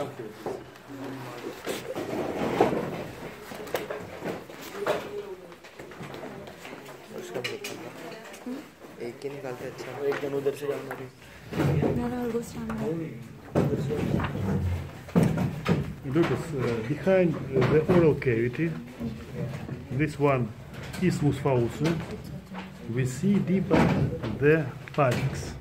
एक ही निकालते अच्छा, एक जन उधर से जाना भी। Lucas, behind the oral cavity, this one isthmus fauci, we see deeper the pharynx.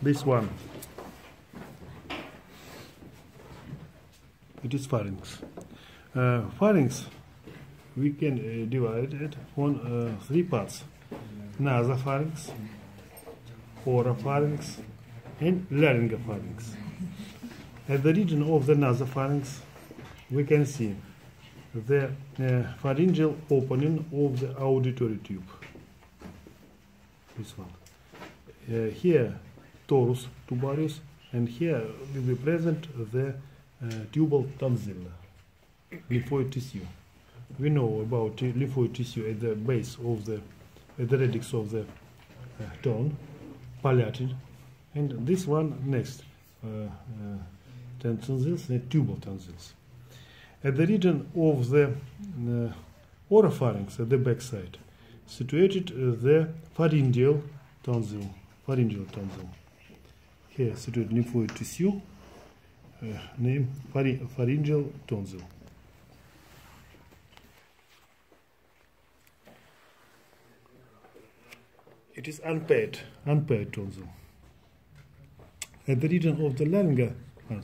This one, it is pharynx. Pharynx, we can divide it on 3 parts: nasopharynx, oropharynx, and laryngopharynx. At the region of the nasopharynx, we can see the pharyngeal opening of the auditory tube. This one. Here, torus tubarius, and here will be present the tubal tonsil, lymphoid tissue. We know about lymphoid tissue at the base of the radix of the tongue, palatal, and this one next, tonsils, the tubal tonsils. At the region of the oropharynx, at the back side, situated the pharyngeal tonsil. Here situated lymphoid tissue, named pharyngeal tonsil. It is unpaired tonsil. At the region of the larynx,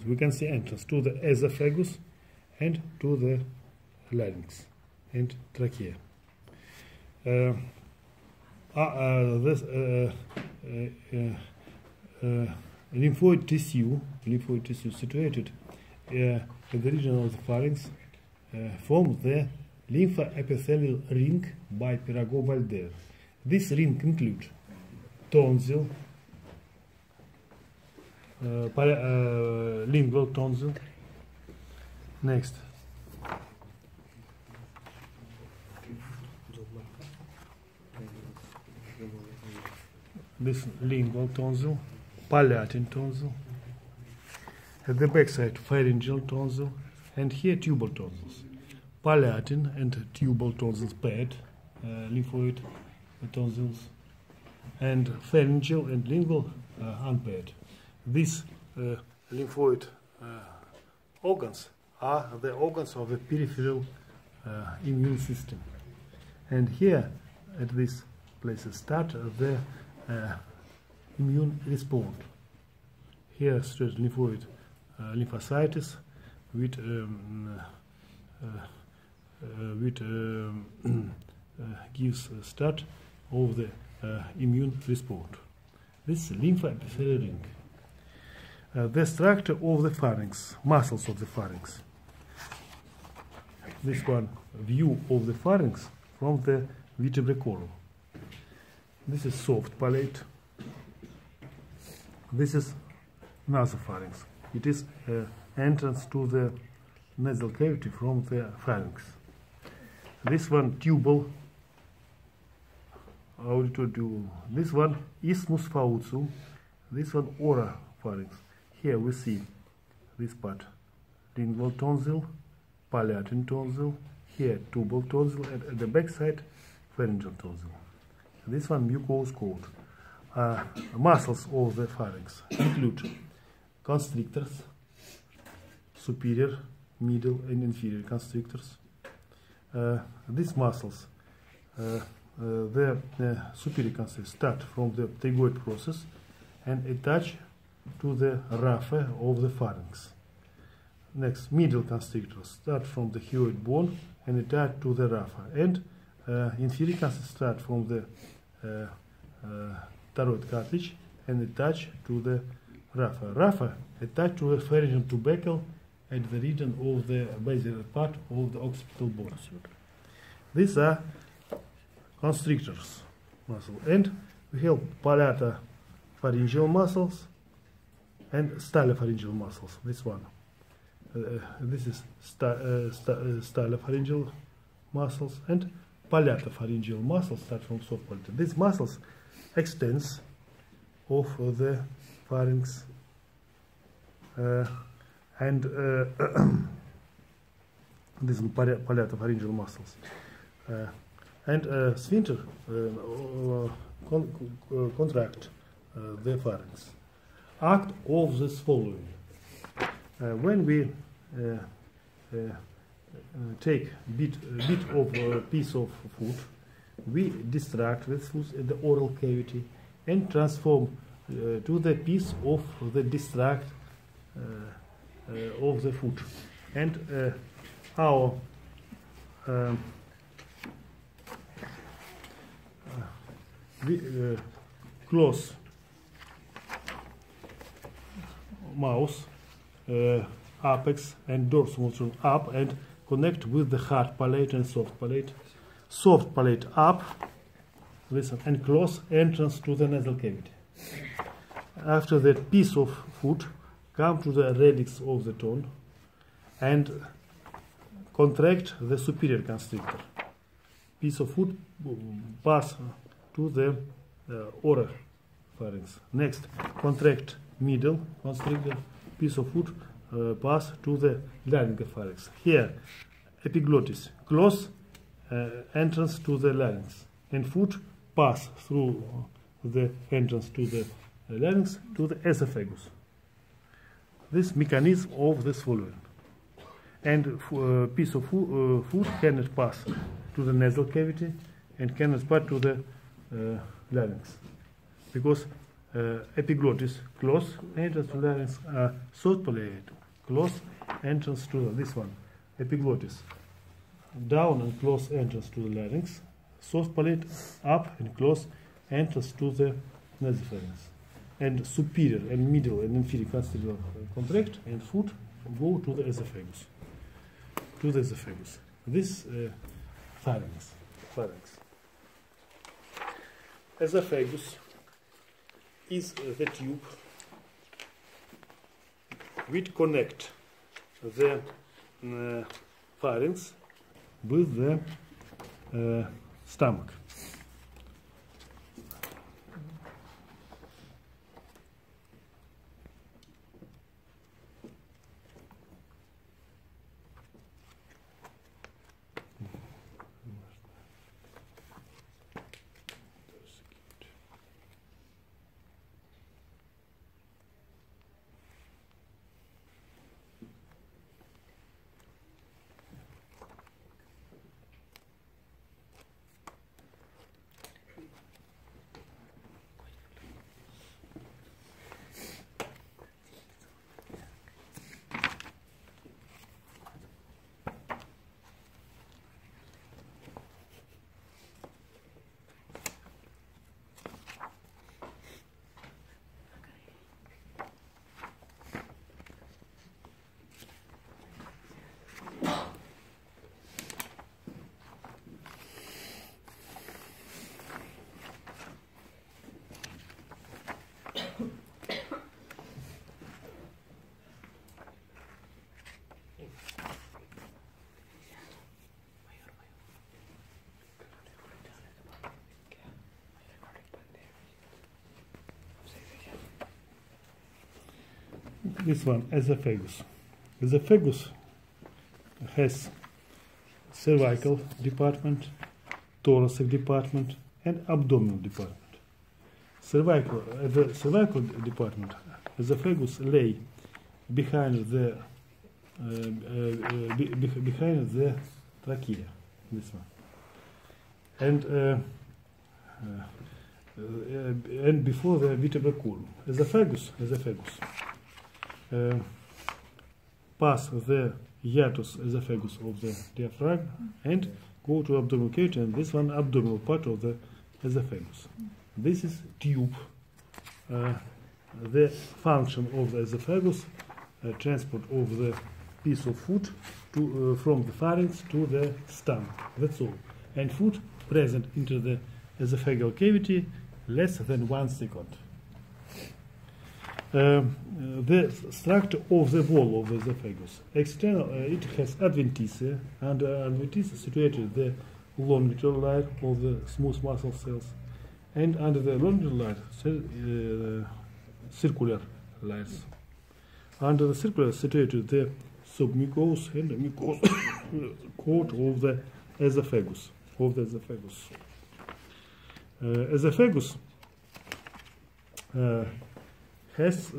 we can see entrance to the esophagus and to the larynx and trachea. This lymphoid tissue situated at the region of the pharynx forms the lymphoepithelial ring by Pirago-Valder. This ring includes tonsil, lingual tonsil. Next, this lingual tonsil, palatal tonsil. At the backside, pharyngeal tonsil, and here tubal tonsils. Palatal and tubal tonsils paired, lymphoid tonsils, and pharyngeal and lingual unpaired. These lymphoid organs are the organs of the peripheral immune system. And here, at these places, start the immune response. Here, starts lymphoid lymphocytes with gives start of the immune response. This lymphoepithelial ring. The structure of the pharynx, muscles of the pharynx. This one, view of the pharynx from the vertebrae column. This is soft palate. This is nasopharynx. It is entrance to the nasal cavity from the pharynx. This one, tubal auditory tube. This one, isthmus fauci. This one, oropharynx. Here we see this part, lingual tonsil, palatal tonsil, here tubal tonsil, and at the back side, pharyngeal tonsil. This one, mucous coat. Muscles of the pharynx include constrictors, superior, middle, and inferior constrictors. These muscles, the superior constrictors start from the pterygoid process and attach to the raphe of the pharynx. Next, middle constrictors start from the hyoid bone and attach to the raphe, and inferior constrictors start from the thyroid cartilage and attach to the raphe. Raphe attached to the pharyngeal tubercle at the region of the basal part of the occipital bone. These are constrictors muscle, and we have palatopharyngeal muscles and stylopharyngeal muscles. This one, this is stylopharyngeal muscles and palatopharyngeal muscles start from soft palate. These muscles extends of the pharynx and these palatopharyngeal muscles. And sphincter contract the pharynx. Act of this following. When we take bit of piece of food, we distract this food in the oral cavity and transform to the piece of the distract of the food. And our close mouth, apex and dorsal motion up and connect with the hard palate and soft palate. Soft palate up, listen, and close entrance to the nasal cavity. After that piece of food, come to the radix of the tongue and contract the superior constrictor. Piece of food pass to the oral pharynx. Next, contract middle constrictor. Piece of food pass to the laryngopharynx. Here, epiglottis, close entrance to the larynx, and food pass through the entrance to the larynx to the esophagus. This mechanism of the swallowing. And piece of food cannot pass to the nasal cavity and cannot pass to the larynx, because epiglottis, close entrance to larynx, soft palate, close entrance to this one, epiglottis, down and close entrance to the larynx, soft palate, up and close entrance to the nasopharynx, and superior and middle and inferior constrictor contract, and food go to the esophagus. To the esophagus. This pharynx. Esophagus is the tube which connect the pharynx with the stomach. This one, esophagus. Esophagus has cervical department, thoracic department, and abdominal department. The cervical department, esophagus lay behind the trachea, this one, and before the vertebral column. Esophagus pass the hiatus esophagus of the diaphragm and go to abdominal cavity, and this one abdominal part of the esophagus. This is tube. The function of the esophagus, transport of the piece of food to, from the pharynx to the stomach. That's all. And food present into the esophageal cavity less than 1 second. The structure of the wall of the esophagus. External, it has adventitia, and adventitia situated the longitudinal layer of the smooth muscle cells, and under the longitudinal layer, circular layers. Under the circular situated the submucous and the mucous coat of the esophagus. Esophagus has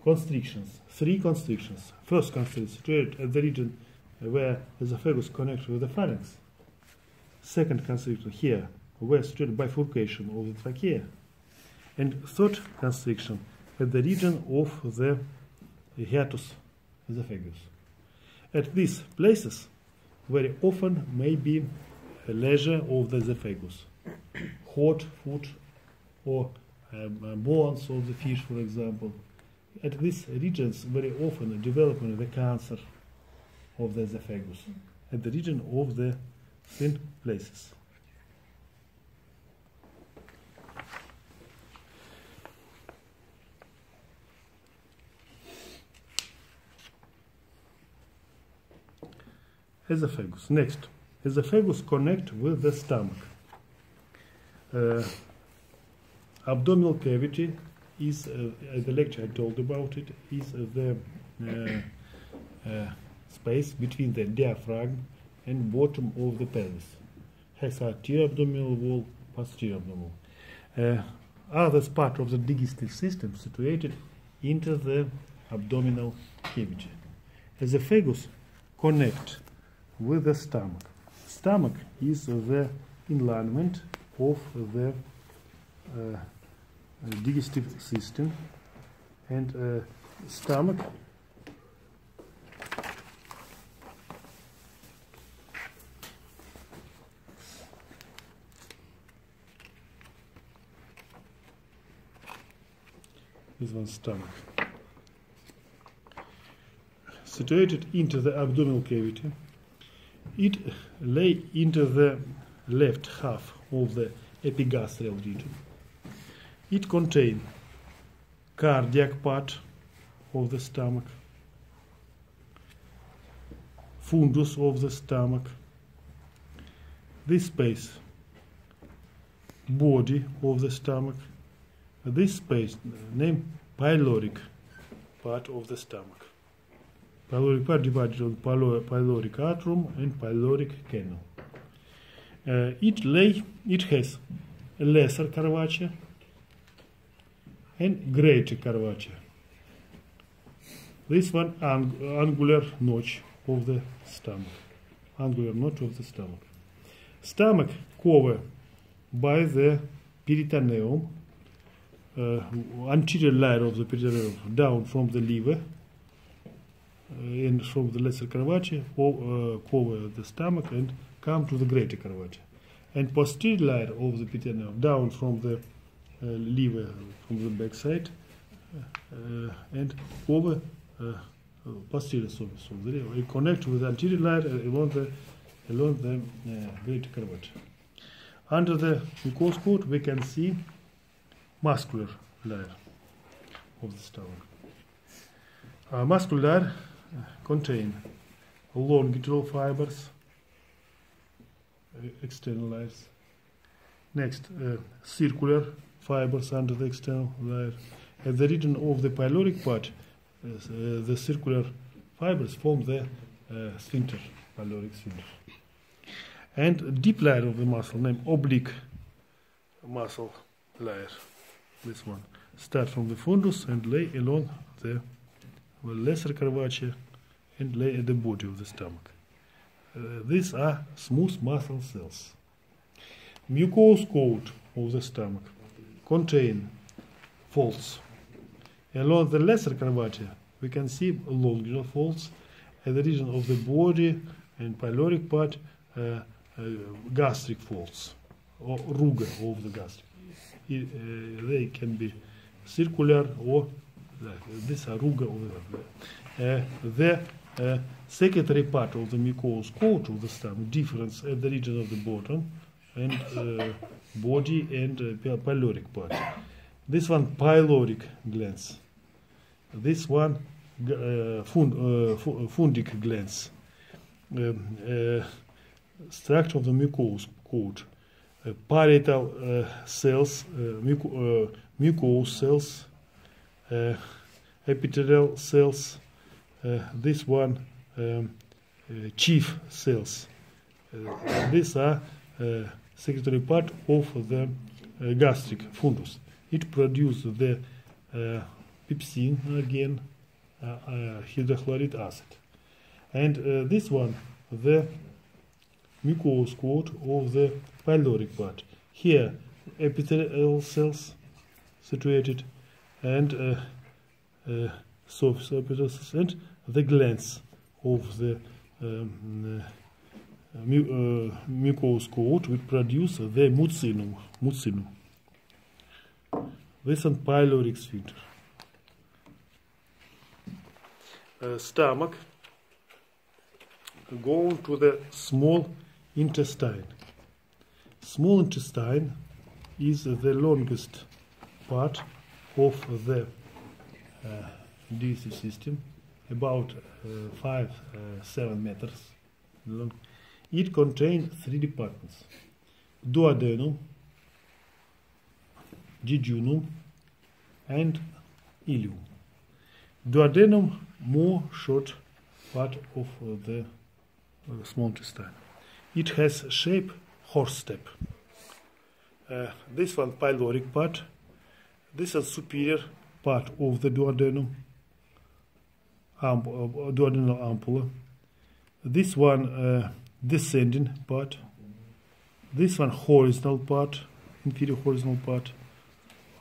constrictions, 3 constrictions. First constriction situated at the region where esophagus connects with the pharynx. Second constriction here, where situated bifurcation of the trachea. And third constriction at the region of the hiatus esophagus. At these places, very often may be a leisure of the esophagus, hot food or bones of the fish, for example. At these regions, very often development the cancer of the esophagus, at the region of the thin places. Esophagus. Next, esophagus connect with the stomach. Abdominal cavity is, the lecture I told about it, is the space between the diaphragm and bottom of the pelvis. Has anterior abdominal wall, posterior abdominal wall. Other part of the digestive system situated into the abdominal cavity. Esophagus connect with the stomach. Stomach is the alignment of the digestive system, and stomach is one stomach situated into the abdominal cavity. It lay into the left half of the epigastrial region. It contains cardiac part of the stomach, fundus of the stomach, this space, body of the stomach, this space named pyloric part of the stomach. Pyloric part divided on pyloric atrium and pyloric canal. It has a lesser curvature and greater curvature. This one angular notch of the stomach. Angular notch of the stomach. Stomach covered by the peritoneum, anterior layer of the peritoneum down from the liver and from the lesser curvature cover the stomach and come to the greater curvature. And posterior layer of the peritoneum down from the liver from the back side and over posterior surface of the liver. We connect with the anterior layer along the greater curvature. Under the mucous coat we can see muscular layer of the stomach. Muscular layer contain longitudinal fibers, external layers. Next, circular fibers under the external layer. At the region of the pyloric part, the circular fibers form the sphincter, pyloric sphincter. And deep layer of the muscle named oblique muscle layer, this one, start from the fundus and lay along the lesser curvature and lay at the body of the stomach. These are smooth muscle cells. Mucous coat of the stomach contain folds. Along the lesser curvature we can see longitudinal folds. At the region of the body and pyloric part, gastric folds or ruga of the gastric. They can be circular or this are ruga of the secondary part of the mucous coat of the stomach difference at the region of the bottom and body and pyloric part. This one pyloric glands. This one fundic glands. structure of the mucous coat. Parietal cells, mucous cells, epithelial cells, this one chief cells. These are secretory part of the gastric fundus. It produces the pepsin, again hydrochloric acid, and this one the mucous coat of the pyloric part. Here epithelial cells situated, and surface epithelial cells, and the glands of the mucous coat which produce the mucinum. This is pyloric sphincter. Stomach going to the small intestine. Small intestine is the longest part of the digestive system, about 5-7 meters long. It contains 3 departments: duodenum, jejunum, and ileum. Duodenum, more short part of the small intestine. It has shape horse step. This one pyloric part. This is superior part of the duodenum, duodenal ampulla. This one descending part. This one horizontal part, inferior horizontal part,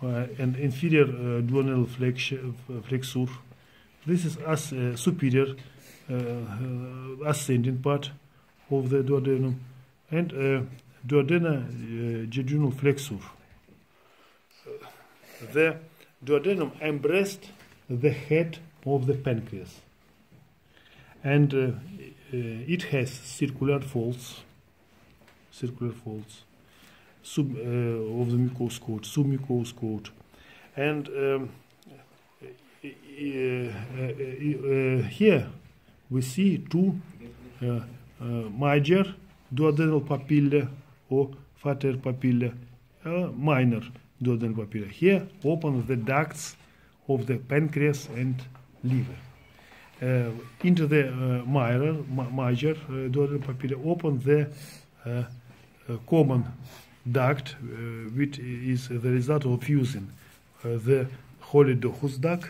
and inferior duodenal flexure. This is superior ascending part of the duodenum, and duodenal jejunal flexure. The duodenum embraced the head of the pancreas, and it has circular folds of the mucous coat, submucous coat, and here we see 2 major duodenal papillae or fater papillae, minor duodenal papillae. Here open the ducts of the pancreas and liver. Into the major duodenal papillae open the common duct, which is the result of fusing the Holy-Dochus duct,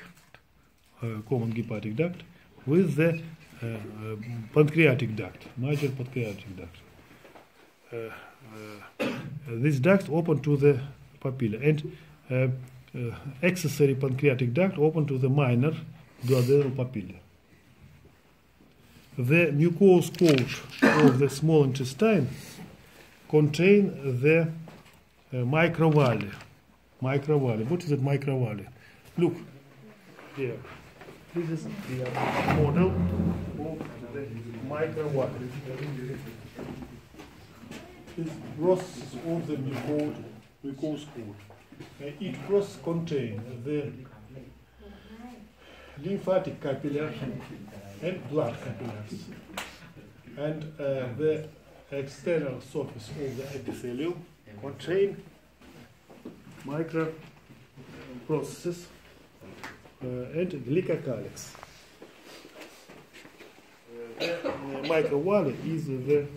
common hepatic duct, with the pancreatic duct, major pancreatic duct. This duct open to the papilla, and accessory pancreatic duct open to the minor duodenal papilla. The mucous coat of the small intestine contain the microvilli. What is it, microvilli? Look here. This is the model of the microvilli. This process of the mucous coat. It process contains the lymphatic capillaries and blood capillaries, and the external surface of the epithelium contain micro processes and glycocalyx. Microvilli is the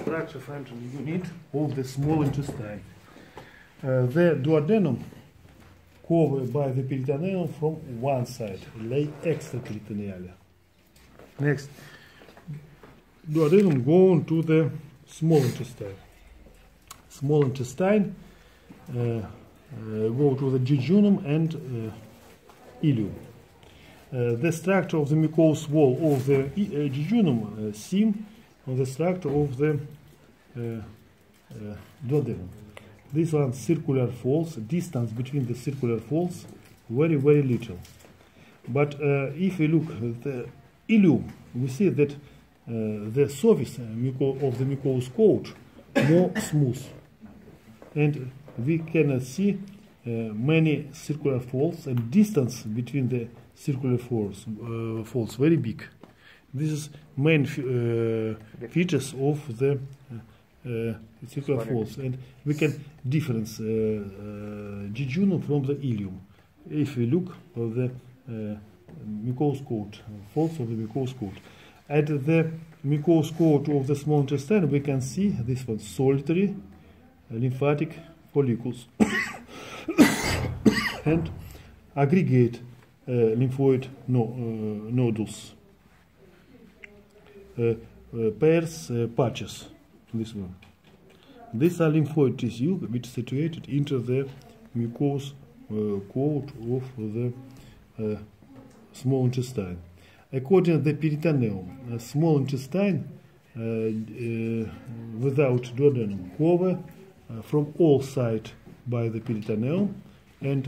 structure functional unit of the small intestine. The duodenum covered by the peritoneum from one side, lay extraperitoneally. Next, duodenum going to the small intestine. Small intestine go to the jejunum and ileum. The structure of the mucous wall of the jejunum seem on the structure of the duodenum. This one circular folds, distance between the circular folds very, very little. But if we look at the ileum, we see that the surface of the mucous coat more smooth, and we can see many circular folds, and distance between the circular folds very big. This is main features of the circular folds, and we can difference jejunum from the ileum if we look at the mucous coat, folds of the mucous coat. At the mucous coat of the small intestine, we can see this one solitary lymphatic follicles and aggregate lymphoid nodules, pairs, patches. This one. These are lymphoid tissue which is situated into the mucous coat of the small intestine. According to the peritoneum, small intestine without duodenum cover from all sides by the peritoneum and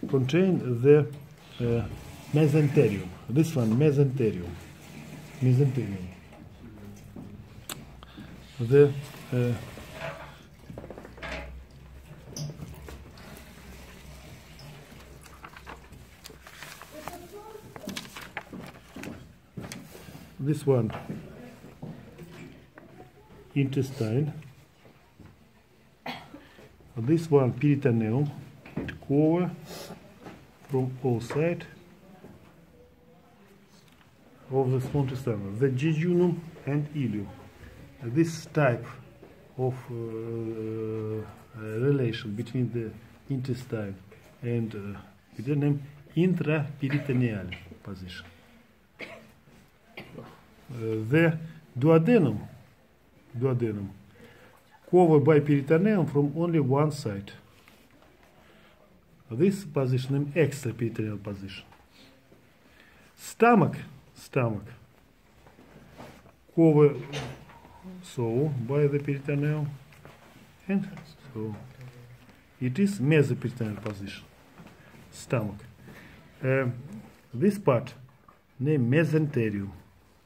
contain the mesenterium. This one, mesenterium. Mesenterium. The this one, intestine. This one, peritoneum, cover from all sides of the small intestine, the jejunum and ileum. This type of relation between the intestine and peritoneum, intraperitoneal position. The duodenum covered by peritoneum from only one side. This position is extraperitoneal position. Stomach covered so by the peritoneum, and so it is mesoperitoneal position. Stomach. This part named mesenterium.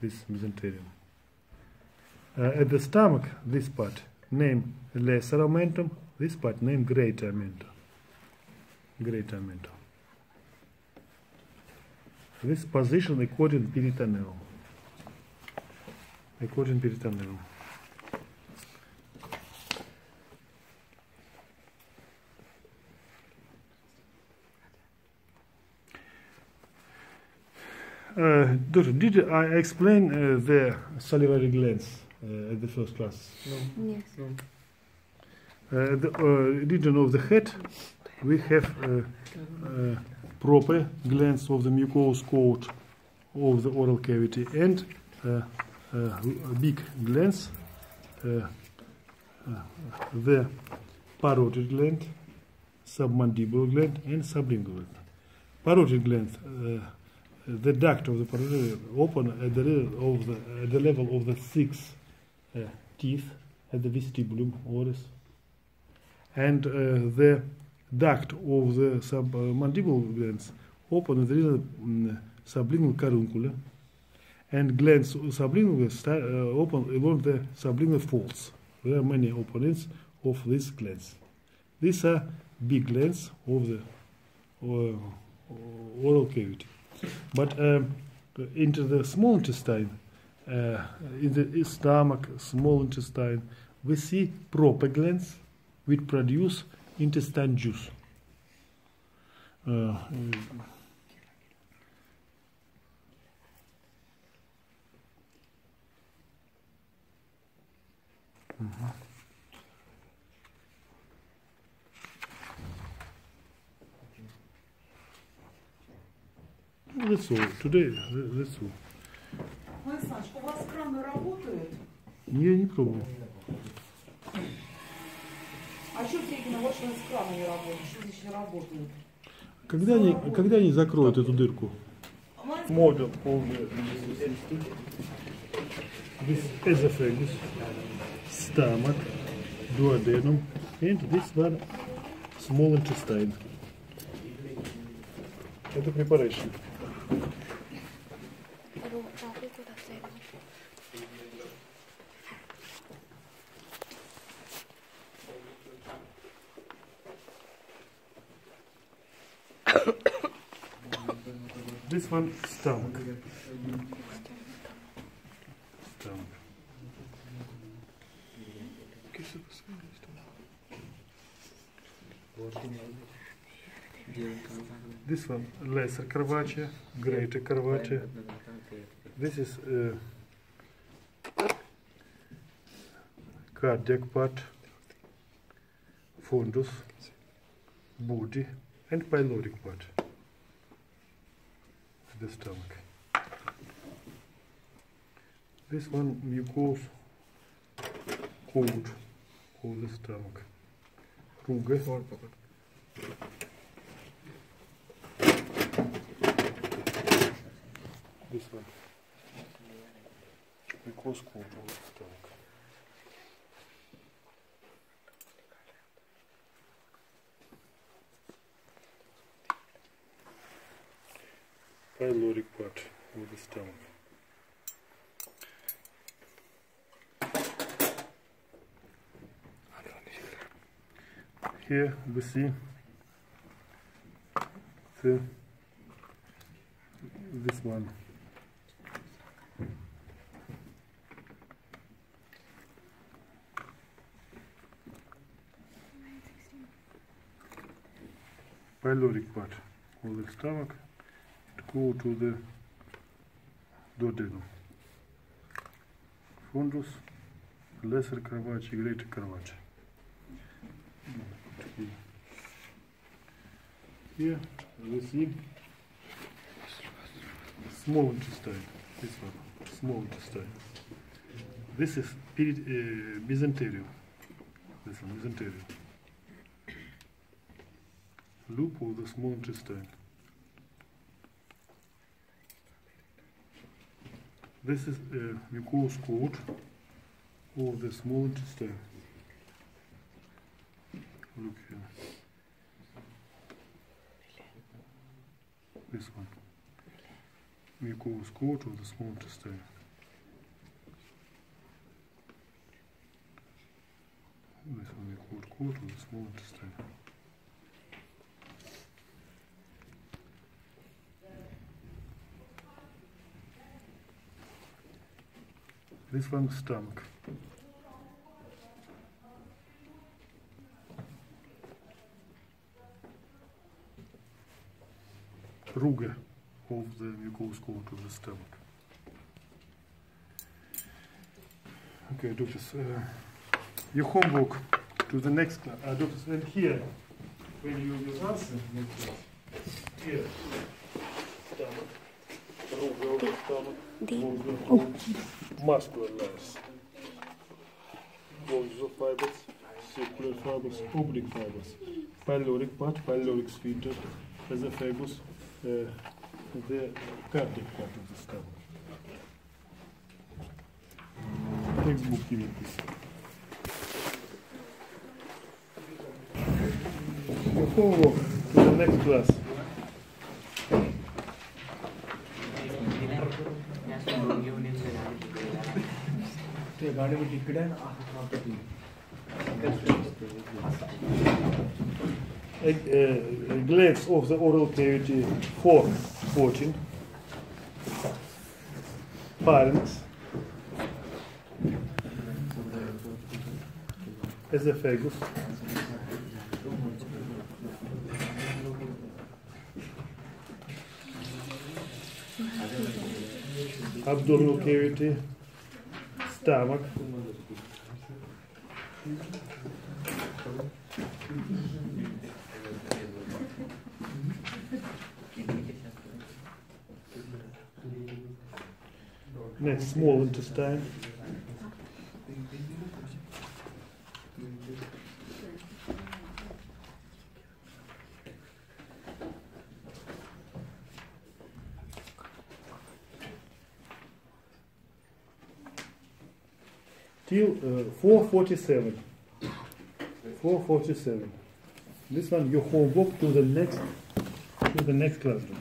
This mesenterium. At the stomach, this part named lesser omentum. This part named greater omentum. Greater omentum. This position according to peritoneum. According to peritoneum. Doctor, did I explain the salivary glands at the first class? No. Yes. No. The region of the head, we have proper glands of the mucous coat of the oral cavity and big glands, the parotid gland, submandibular gland, and sublingual gland. Parotid gland. The duct of the parotid open at the level of the 6 teeth at the vestibulum oris, and the duct of the submandibular glands open at the sublingual caruncula, and glands sublingual open along the sublingual folds. There are many openings of these glands. These are big glands of the oral cavity. But into the small intestine, in the stomach, small intestine, we see proper glands which produce intestine juice. That's all. Today, that's all. Александр, у вас краны работают? Я не пробовал. А что Фегина, вот что с крана не работает? Что здесь не работает? Когда они закроют эту дырку? Model of this esophagus, stomach, duodenum, and this one small intestine. Это preparation. This one stomach. This one, lesser curvature, greater curvature. This is cardiac part, fundus, body, and pyloric part of the stomach. This one mucous coat of the stomach. Ruge. This one. Mucous coat of the stomach. Pyloric part of the stomach. Here we see this one. Pyloric part of the stomach. Go to the duodenum. Fundus, lesser curvature, greater curvature. Here we see small intestine. This one, small intestine. This is mesenterium. This one, mesenterium. Loop of the small intestine. This is a mucous coat of the small intestine. Look here. This one. Mucous coat of the small intestine. This one, mucous coat of the small intestine. This one, stomach. Ruge of the mucous coat of the stomach. Okay, doctors, your homework to the next class. Doctors, and here, when you will answer, here, stomach, ruge of the stomach, muscular layers, bulges of fibers, circular fibers, oblique fibers, pyloric part, pyloric sphincter, esophagus, the cardiac part of the stomach. Textbook giving this. Your homework to the next class. Glands of the oral cavity 14, pharynx, esophagus, abdominal cavity, stomach, next small intestine, till 4:47. 4:47. This one your homework to the next classroom.